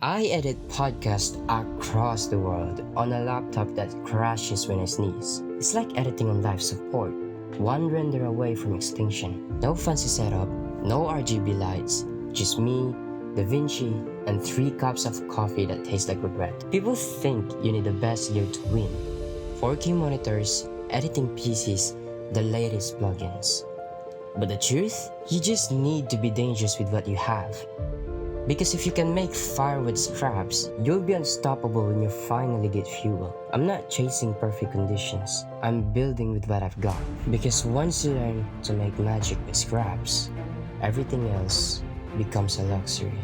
I edit podcasts across the world on a laptop that crashes when I sneeze. It's like editing on life support, one render away from extinction. No fancy setup, no RGB lights, just me, Da Vinci, and 3 cups of coffee that taste like regret. People think you need the best gear to win. 4K monitors, editing PCs, the latest plugins. But the truth? You just need to be dangerous with what you have. Because if you can make fire with scraps, you'll be unstoppable when you finally get fuel. I'm not chasing perfect conditions. I'm building with what I've got. Because once you learn to make magic with scraps, everything else becomes a luxury.